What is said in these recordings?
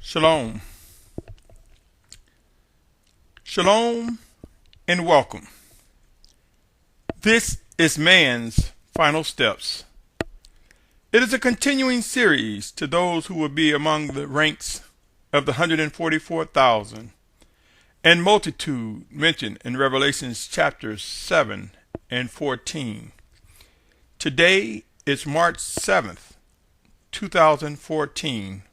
Shalom. Shalom and welcome. This is Man's Final Steps. It is a continuing series to those who will be among the ranks of the 144,000 and multitude mentioned in Revelations chapters 7 and 14. Today is March 7th, 2014.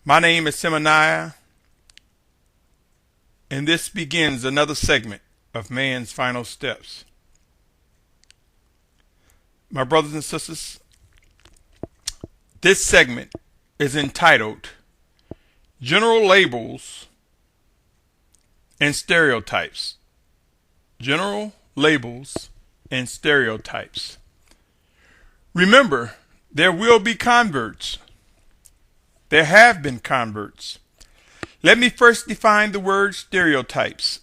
My name is Symmanayah, and this begins another segment of Man's Final Steps. My brothers and sisters, this segment is entitled General Labels and Stereotypes. General Labels and Stereotypes. Remember, there will be converts. There have been converts. Let me first define the word stereotypes.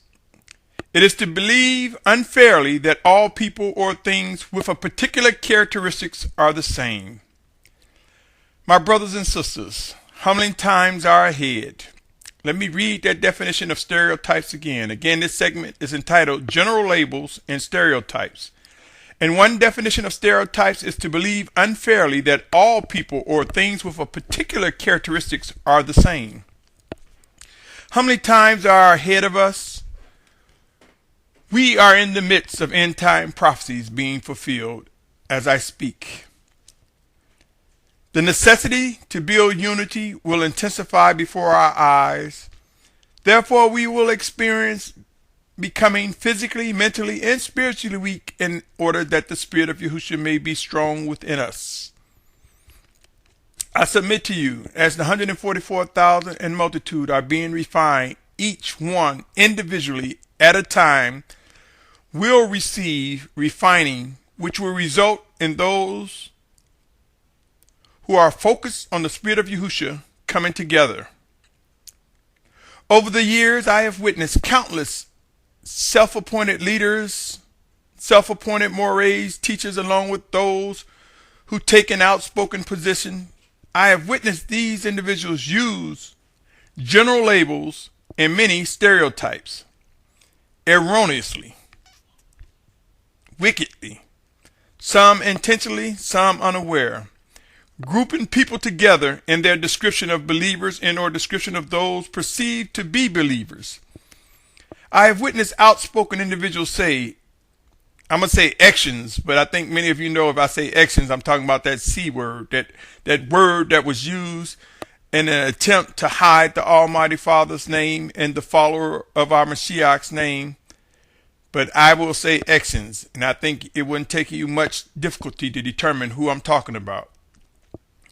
It is to believe unfairly that all people or things with a particular characteristics are the same. My brothers and sisters, humbling times are ahead. Let me read that definition of stereotypes again. Again, this segment is entitled General Labels and Stereotypes. And one definition of stereotypes is to believe unfairly that all people or things with a particular characteristics are the same. How many times are ahead of us? We are in the midst of end-time prophecies being fulfilled as I speak. The necessity to build unity will intensify before our eyes. Therefore, we will experience becoming physically, mentally, and spiritually weak in order that the Spirit of Yahushua may be strong within us. I submit to you, as the 144,000 and multitude are being refined, each one individually at a time will receive refining, which will result in those who are focused on the Spirit of Yahushua coming together. Over the years, I have witnessed countless self-appointed leaders, self-appointed mores, teachers, along with those who take an outspoken position. I have witnessed these individuals use general labels and many stereotypes, erroneously, wickedly, some intentionally, some unaware, grouping people together in their description of believers and or description of those perceived to be believers. I have witnessed outspoken individuals say, I'm going to say actions, but I think many of you know if I say actions, I'm talking about that C word, that word that was used in an attempt to hide the Almighty Father's name and the follower of our Mashiach's name. But I will say actions, and I think it wouldn't take you much difficulty to determine who I'm talking about.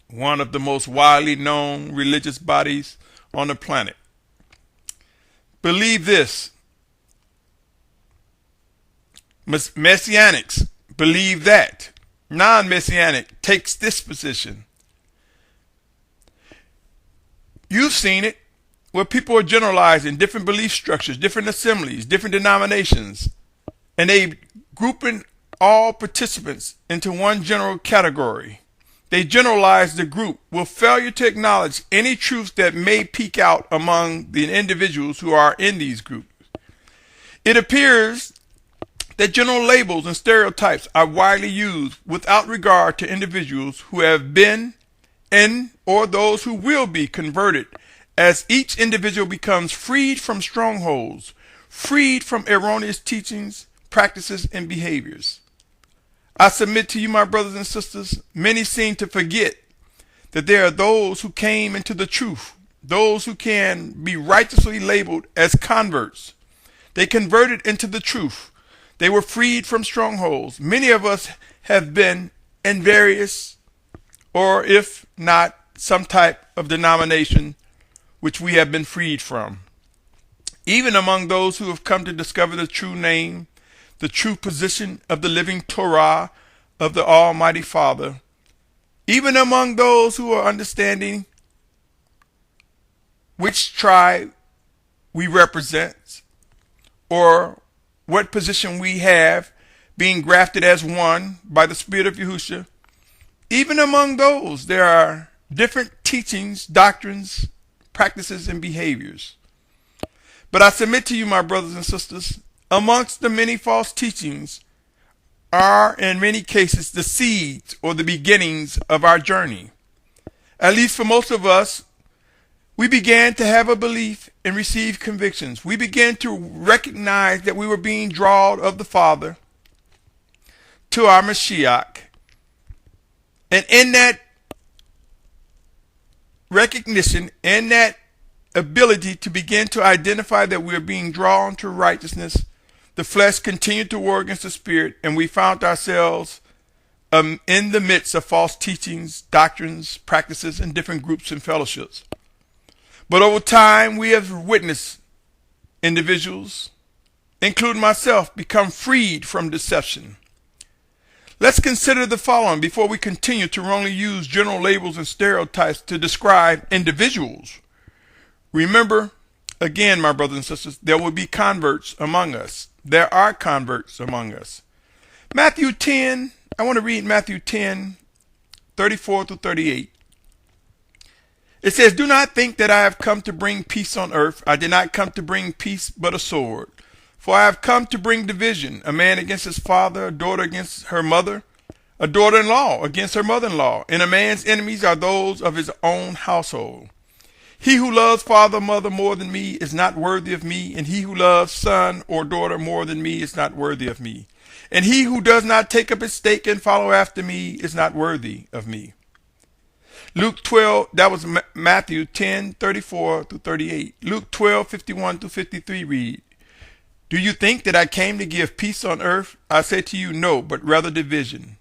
One of the most widely known religious bodies on the planet. Believe this. Messianics believe that. Non-Messianic takes this position. You've seen it where people are generalizing different belief structures, different assemblies, different denominations, and they grouping all participants into one general category. They generalize the group with failure to acknowledge any truths that may peek out among the individuals who are in these groups. It appears that general labels and stereotypes are widely used without regard to individuals who have been and or those who will be converted, as each individual becomes freed from strongholds, freed from erroneous teachings, practices, and behaviors. I submit to you, my brothers and sisters, many seem to forget that there are those who came into the truth, those who can be righteously labeled as converts. They converted into the truth. They were freed from strongholds. Many of us have been in various, or if not, some type of denomination which we have been freed from. Even among those who have come to discover the true name, the true position of the living Torah of the Almighty Father, even among those who are understanding which tribe we represent, or what position we have, being grafted as one by the Spirit of Yahushua, even among those there are different teachings, doctrines, practices, and behaviors. But I submit to you, my brothers and sisters, amongst the many false teachings are in many cases the seeds or the beginnings of our journey. At least for most of us, we began to have a belief and receive convictions. We began to recognize that we were being drawn of the Father to our Mashiach. And in that recognition and that ability to begin to identify that we are being drawn to righteousness, the flesh continued to war against the spirit, and we found ourselves in the midst of false teachings, doctrines, practices, and different groups and fellowships. But over time, we have witnessed individuals, including myself, become freed from deception. Let's consider the following before we continue to wrongly use general labels and stereotypes to describe individuals. Remember, again, my brothers and sisters, there will be converts among us. There are converts among us. Matthew 10, I want to read Matthew 10, 34 through 38. It says, "Do not think that I have come to bring peace on earth. I did not come to bring peace, but a sword. For I have come to bring division, a man against his father, a daughter against her mother, a daughter-in-law against her mother-in-law. And a man's enemies are those of his own household. He who loves father or mother more than me is not worthy of me, and he who loves son or daughter more than me is not worthy of me. And he who does not take up his stake and follow after me is not worthy of me." Luke 12, that was Matthew 10, 34 through 38. Luke 12, 51 through 53 read, "Do you think that I came to give peace on earth? I say to you, no, but rather division.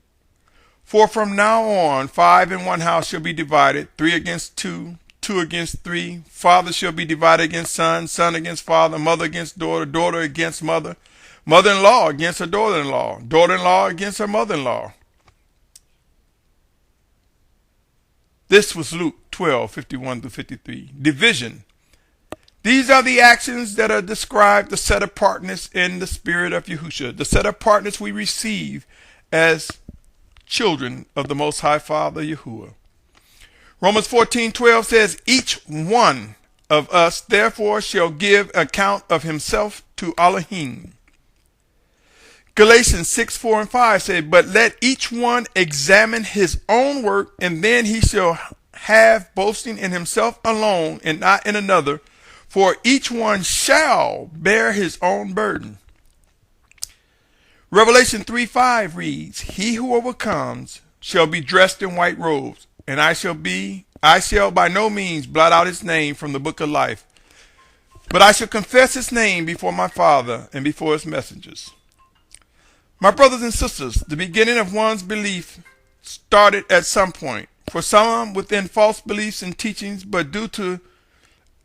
For from now on, 5 in one house shall be divided, 3 against 2, 2 against 3. Father shall be divided against son, son against father, mother against daughter, daughter against mother, mother-in-law against her daughter-in-law, daughter-in-law against her mother-in-law." This was Luke 12, 51 through 53. Division. These are the actions that are described, the set apartness in the spirit of Yahushua, the set apartness we receive as children of the Most High Father Yahuwah. Romans 14:12 says, "Each one of us therefore shall give account of himself to Elohim." Galatians 6, 4 and 5 say, "But let each one examine his own work, and then he shall have boasting in himself alone and not in another, for each one shall bear his own burden." Revelation 3:5 reads, "He who overcomes shall be dressed in white robes, and I shall by no means blot out his name from the book of life, but I shall confess his name before my Father and before his messengers." My brothers and sisters, the beginning of one's belief started at some point. For some within false beliefs and teachings, but due to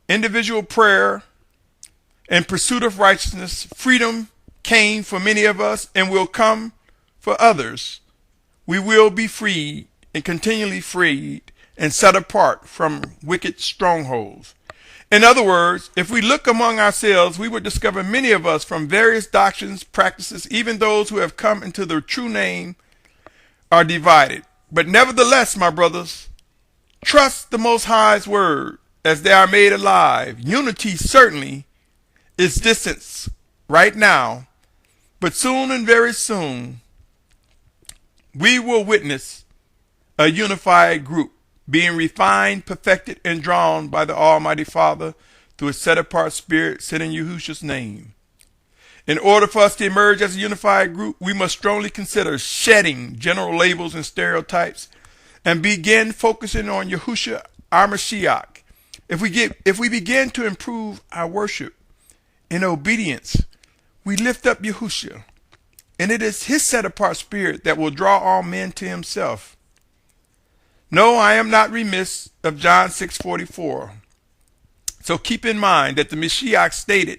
individual prayer and pursuit of righteousness, freedom came for many of us and will come for others. We will be freed and continually freed and set apart from wicked strongholds. In other words, if we look among ourselves, we would discover many of us from various doctrines, practices, even those who have come into the true name, are divided. But nevertheless, my brothers, trust the Most High's word as they are made alive. Unity certainly is distant right now, but soon and very soon, we will witness a unified group being refined, perfected, and drawn by the Almighty Father through His set-apart Spirit sent in Yahushua's name. In order for us to emerge as a unified group, we must strongly consider shedding general labels and stereotypes and begin focusing on Yahushua, our Mashiach. If we begin to improve our worship in obedience, we lift up Yahushua, and it is His set-apart Spirit that will draw all men to Himself. No, I am not remiss of John 6:44. So keep in mind that the Mashiach stated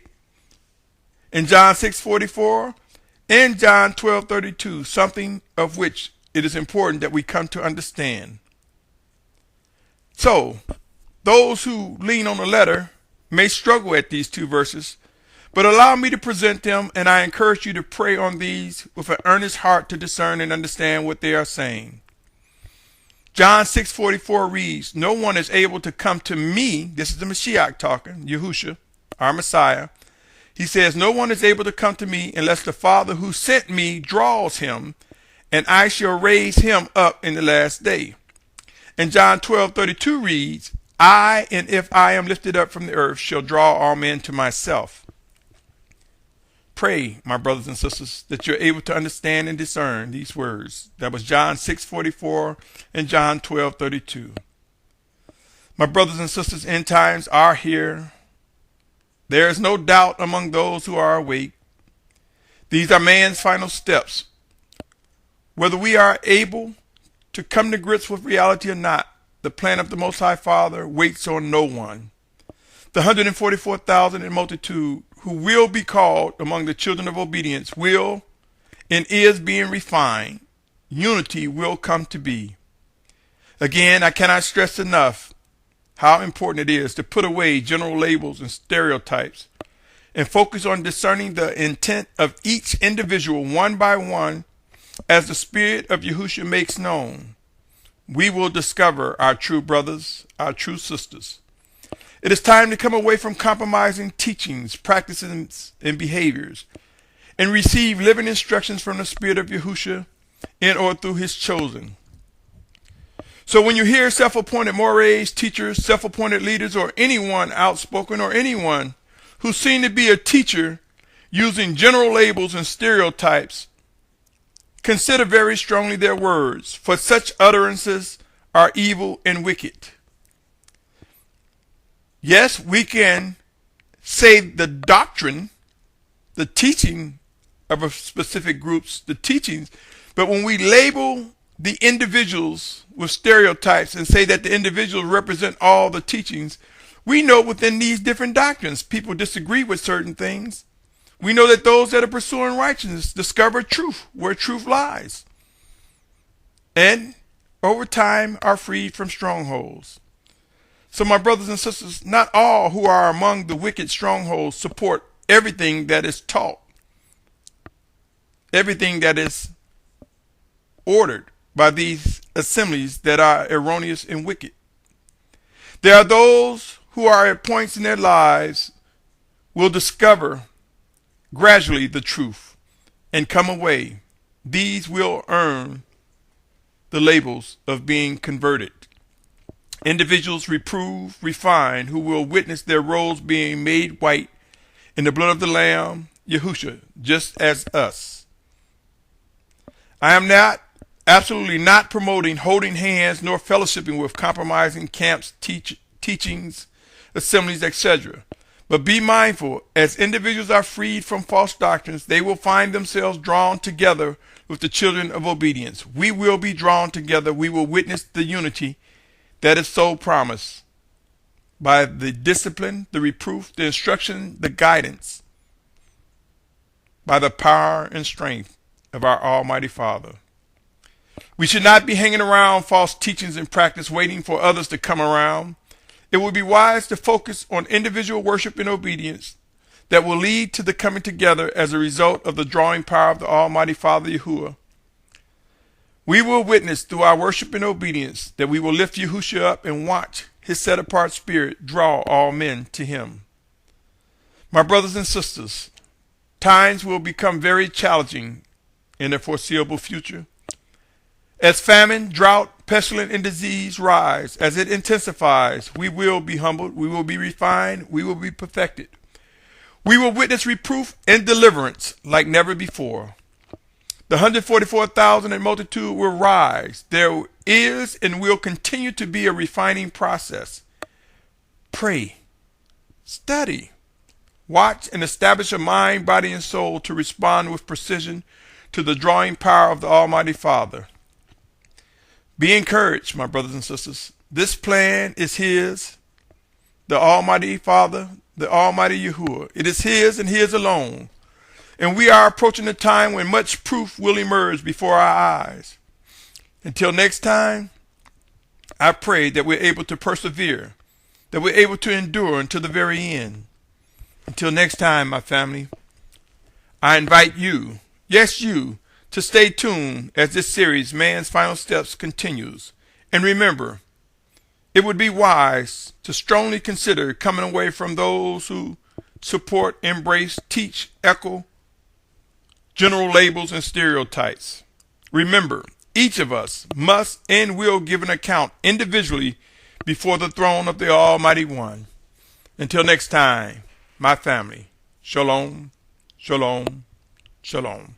in John 6:44 and John 12:32 something of which it is important that we come to understand. So, those who lean on the letter may struggle at these two verses, but allow me to present them, and I encourage you to pray on these with an earnest heart to discern and understand what they are saying. John 6:44 reads, no one is able to come to me. This is the Mashiach talking, Yahushua, our Messiah. He says, no one is able to come to me unless the Father who sent me draws him, and I shall raise him up in the last day. And John 12:32 reads, I, and if I am lifted up from the earth, shall draw all men to myself. Pray, my brothers and sisters, that you're able to understand and discern these words. That was John 6:44 and John 12:32. My brothers and sisters, end times are here. There is no doubt among those who are awake. These are man's final steps. Whether we are able to come to grips with reality or not, the plan of the Most High Father waits on no one. The 144,000 in multitude who will be called among the children of obedience will and is being refined. Unity will come to be. Again, I cannot stress enough how important it is to put away general labels and stereotypes and focus on discerning the intent of each individual one by one as the Spirit of Yahushua makes known. We will discover our true brothers, our true sisters. It is time to come away from compromising teachings, practices, and behaviors and receive living instructions from the Spirit of Yahushua in or through his chosen. So when you hear self-appointed mores, teachers, self-appointed leaders, or anyone outspoken or anyone who seem to be a teacher using general labels and stereotypes, consider very strongly their words, for such utterances are evil and wicked. Yes, we can say the doctrine, the teaching of a specific group's, the teachings, but when we label the individuals with stereotypes and say that the individuals represent all the teachings, we know within these different doctrines, people disagree with certain things. We know that those that are pursuing righteousness discover truth where truth lies, and over time are freed from strongholds. So my brothers and sisters, not all who are among the wicked strongholds support everything that is taught, everything that is ordered by these assemblies that are erroneous and wicked. There are those who are at points in their lives will discover gradually the truth and come away. These will earn the labels of being converted. Individuals reprove, refine, who will witness their robes being made white in the blood of the Lamb, Yahushua, just as us. I am absolutely not promoting holding hands nor fellowshipping with compromising camps, teachings, assemblies, etc. But be mindful, as individuals are freed from false doctrines, they will find themselves drawn together with the children of obedience. We will be drawn together. We will witness the unity that is so promised by the discipline, the reproof, the instruction, the guidance, by the power and strength of our Almighty Father. We should not be hanging around false teachings and practice waiting for others to come around. It would be wise to focus on individual worship and obedience that will lead to the coming together as a result of the drawing power of the Almighty Father Yahuwah. We will witness through our worship and obedience that we will lift Yahushua up and watch his set-apart spirit draw all men to him. My brothers and sisters, times will become very challenging in the foreseeable future. As famine, drought, pestilence, and disease rise, as it intensifies, we will be humbled, we will be refined, we will be perfected. We will witness reproof and deliverance like never before. The 144,000 in multitude will rise. There is and will continue to be a refining process. Pray, study, watch, and establish a mind, body, and soul to respond with precision to the drawing power of the Almighty Father. Be encouraged, my brothers and sisters. This plan is his, the Almighty Father, the Almighty Yahuwah. It is his and his alone. And we are approaching a time when much proof will emerge before our eyes. Until next time, I pray that we're able to persevere, that we're able to endure until the very end. Until next time, my family, I invite you, yes you, to stay tuned as this series, Man's Final Steps, continues. And remember, it would be wise to strongly consider coming away from those who support, embrace, teach, echo general labels and stereotypes. Remember, each of us must and will give an account individually before the throne of the Almighty One. Until next time, my family, shalom, shalom, shalom.